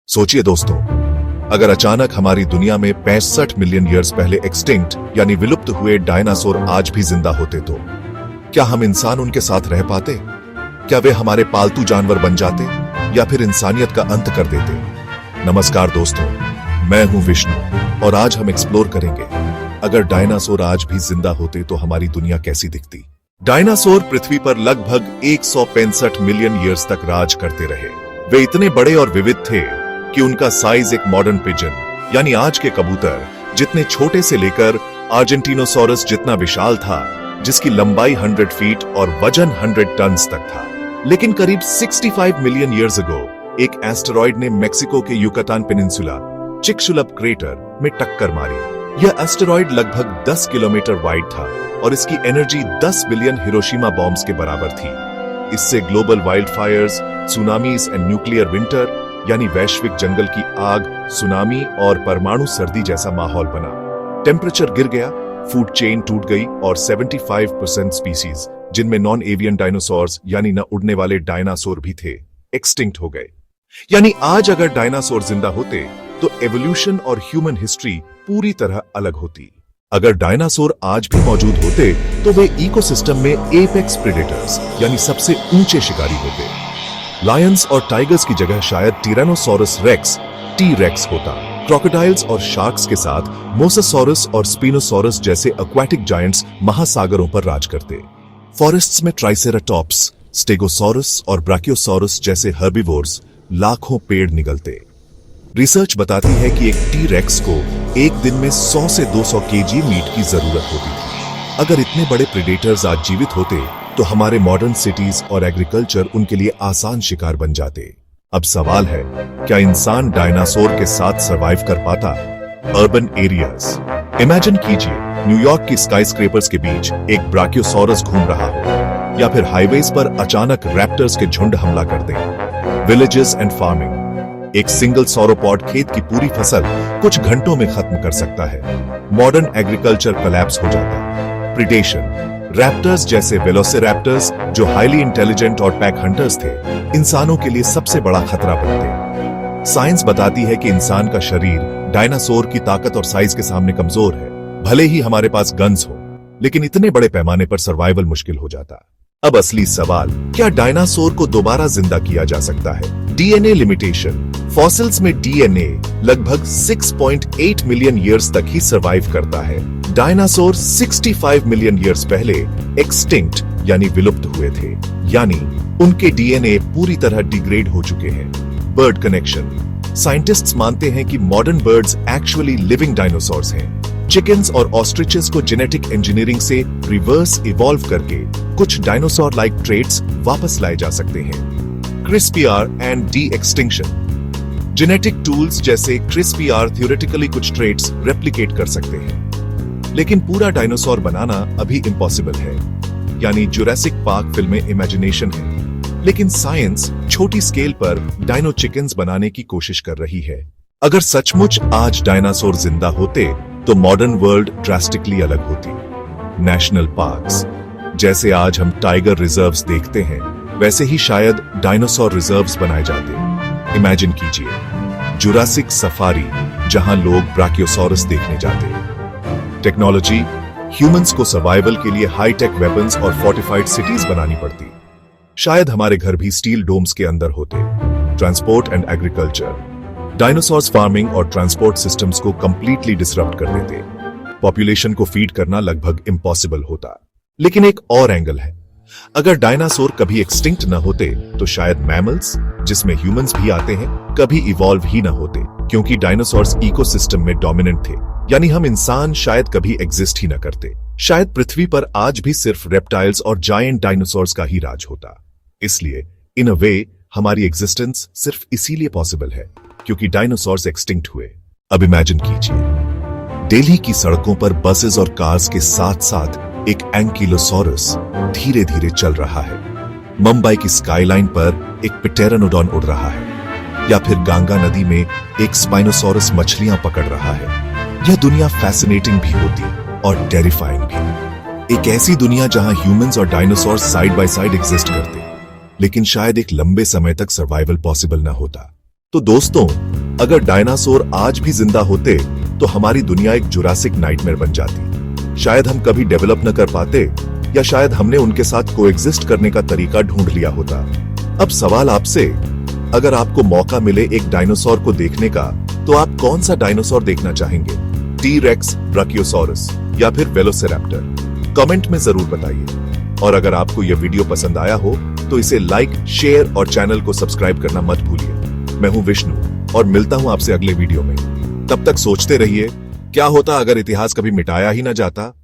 सोचिए दोस्तों, अगर अचानक हमारी दुनिया में 65 मिलियन ईयर्स पहले एक्सटिंक्ट यानी विलुप्त हुए डायनासोर आज भी जिंदा होते तो क्या हम इंसान उनके साथ रह पाते? क्या वे हमारे पालतू जानवर बन जाते या फिर इंसानियत का अंत कर देते? नमस्कार दोस्तों, मैं हूं विष्णु और आज हम एक्सप्लोर करेंगे अगर डायनासोर आज भी जिंदा होते तो हमारी दुनिया कैसी दिखती। डायनासोर पृथ्वी पर लगभग 165 मिलियन ईयर्स तक राज करते रहे। वे इतने बड़े और विविध थे कि उनका साइज एक मॉडर्न पिजन यानी आज के कबूतर जितने छोटे से लेकर आर्जेंटिनोसॉरस जितना विशाल था, जिसकी लंबाई 100 फीट और वजन 100 टन्स तक था। लेकिन करीब 65 मिलियन ईयर्स अगो एक एस्टेरॉयड ने मेक्सिको के युकातान पेनिनसुला चिकशुलप क्रेटर में टक्कर मारी। यह एस्टेरॉयड लगभग 10 किलोमीटर वाइड था और इसकी एनर्जी 10 बिलियन हिरोशिमा बॉम्ब्स के बराबर थी। इससे global wild Fyers, tsunamis and nuclear winter यानी वैश्विक जंगल की आग, सुनामी और परमाणु सर्दी जैसा माहौल बना। टेम्परेचर गिर गया, फूड चेन टूट गई और 75% स्पीसीज, जिनमें नॉन एवियन डायनासोर्स यानी न उड़ने वाले डायनासोर भी थे, एक्सटिंक्ट हो गए। यानी आज अगर डायनासोर जिंदा होते तो एवोल्यूशन और ह्यूमन हिस्ट्री पूरी तरह अलग होती। अगर डायनासोर आज भी मौजूद होते तो वे इकोसिस्टम में एपेक्स प्रेडेटर्स यानी सबसे ऊंचे शिकारी होते। लायंस और टाइगर्स की जगह शायद टिरानोसॉरस रेक्स टी रेक्स होता। क्रोकोडाइल्स और शार्क्स के साथ मोसासॉरस और स्पिनोसॉरस जैसे एक्वाटिक जायंट्स महासागरों पर राज करते। फॉरेस्ट्स में ट्राइसेराटॉप्स, स्टेगोसॉरस और ब्राकियोसॉरस जैसे हर्बिवोर्स लाखों पेड़ निगलते। रिसर्च बताती है कि एक टी रेक्स को एक दिन में 100 से 200 केजी मीट की जरूरत होती थी। अगर इतने बड़े प्रेडेटर्स आज जीवित होते तो हमारे मॉडर्न सिटीज और एग्रीकल्चर उनके लिए आसान शिकार बन जाते। अब सवाल है, क्या इंसान डायनासोर के साथ सरवाइव कर पाता? अर्बन एरियाज इमेजिन कीजिए, न्यूयॉर्क की स्काईस्क्रेपर्स के बीच एक ब्राकियोसॉरस घूम रहा हो, या फिर हाईवेज पर अचानक रैप्टर्स के झुंड हमला कर दें। विलेजेस एंड फार्मिंग, एक सिंगल सौरोपॉड खेत की पूरी फसल कुछ घंटों में खत्म कर सकता है। मॉडर्न एग्रीकल्चर कोलैप्स हो जाता। प्रिडेशन, रैप्टर्स जैसे वेलोसिरैप्टर्स जो हाईली इंटेलिजेंट और पैक हंटर्स थे, इंसानों के लिए सबसे बड़ा खतरा बनते। साइंस बताती है कि इंसान का शरीर डायनासोर की ताकत और साइज के सामने कमजोर है। भले ही हमारे पास गन्स हो, लेकिन इतने बड़े पैमाने पर सर्वाइवल मुश्किल हो जाता। अब असली सवाल, क्या डायनासोर को दोबारा जिंदा किया जा सकता है? डीएनए लिमिटेशन, फॉसिल्स में डीएनए लगभग 6.8 मिलियन ईयर्स तक ही सर्वाइव करता है। डायनासोर 65 मिलियन ईयर्स पहले एक्सटिंक्ट यानी विलुप्त हुए थे, यानी उनके डीएनए पूरी तरह डिग्रेड हो चुके हैं। बर्ड कनेक्शन, साइंटिस्ट्स मानते हैं कि modern birds actually living dinosaurs हैं। चिकन्स और ऑस्ट्रिचेस को जेनेटिक इंजीनियरिंग से रिवर्स इवॉल्व करके कुछ डायनासोर लाइक ट्रेट्स वापस लाए जा सकते हैं। CRISPR and de extinction, genetic tools जैसे क्रिस्पीआर थ्योरेटिकली कुछ ट्रेट्स रेप्लिकेट कर सकते हैं, लेकिन पूरा डायनासोर बनाना अभी इम्पॉसिबल है। यानी जुरासिक पार्क फिल्म में इमेजिनेशन है, लेकिन साइंस छोटी स्केल पर डायनो चिकन्स बनाने की कोशिश कर रही है। अगर सचमुच आज डायनासोर जिंदा होते तो मॉडर्न वर्ल्ड ड्रास्टिकली अलग होती। नेशनल पार्क्स, जैसे आज हम टाइगर रिजर्व्स देखते हैं, वैसे ही शायद डायनासोर रिजर्व्स बनाए जाते। इमेजिन कीजिए, जुरासिक सफारी जहां लोग ब्राकियोसॉरस देखने जाते। टेक्नोलॉजी, ह्यूमंस को सर्वाइवल के लिए हाईटेक वेपन्स और फोर्टिफाइड सिटीज बनानी पड़ती। शायद हमारे घर भी स्टील डोम्स के अंदर होते। Transport and agriculture, dinosaurs farming और ट्रांसपोर्ट सिस्टम्स को कंप्लीटली डिसरप्ट कर देते। पॉपुलेशन को फीड करना लगभग इम्पॉसिबल होता। लेकिन एक और एंगल है, अगर डायनासोर कभी एक्सटिंक्ट न होते तो शायद मैमल्स, जिसमें ह्यूमंस भी आते हैं, कभी इवॉल्व ही न होते, क्योंकि डायनासोर्स इकोसिस्टम में डोमिनेंट थे। यानी हम इंसान शायद कभी एग्जिस्ट ही न करते। शायद पृथ्वी पर आज भी सिर्फ रेप्टाइल्स और जायंट डायनासोर्स का ही राज होता। इसलिए इन अ वे हमारी एग्जिस्टेंस सिर्फ इसीलिए पॉसिबल है क्योंकि डायनासोर्स एक्सटिंक्ट हुए। अब इमेजिन कीजिए, दिल्ली की सड़कों पर बसेस और कार्स के साथ साथ एक एंकिलोसॉरस धीरे धीरे चल रहा है। मुंबई की स्काईलाइन पर एक प्टेरानोडॉन उड़ रहा है, या फिर गंगा नदी में एक स्पाइनोसॉरस मछलियां पकड़ रहा है। यह दुनिया फैसिनेटिंग भी होती और टेरिफाइंग भी। एक ऐसी दुनिया जहां ह्यूमंस और dinosaurs side by side exist करते, लेकिन शायद एक लंबे समय तक सर्वाइवल पॉसिबल ना होता। तो दोस्तों, अगर डायनासोर आज भी जिंदा होते तो हमारी दुनिया एक जुरासिक नाइटमेयर बन जाती। शायद हम कभी डेवलप न कर पाते, या शायद हमने उनके साथ कोएग्जिस्ट करने का तरीका ढूंढ लिया होता। अब सवाल आपसे, अगर आपको मौका मिले एक डायनासोर को देखने का, तो आप कौन सा डायनासोर देखना चाहेंगे? टी-रेक्स, ब्राकियोसॉरस या फिर वेलोसिरैप्टर? कमेंट में जरूर बताइए। और अगर आपको यह वीडियो पसंद आया हो तो इसे लाइक, शेयर और चैनल को सब्सक्राइब करना मत भूलिए। मैं हूं विष्णु और मिलता हूं आपसे अगले वीडियो में। तब तक सोचते रहिए, क्या होता अगर इतिहास कभी मिटाया ही ना जाता।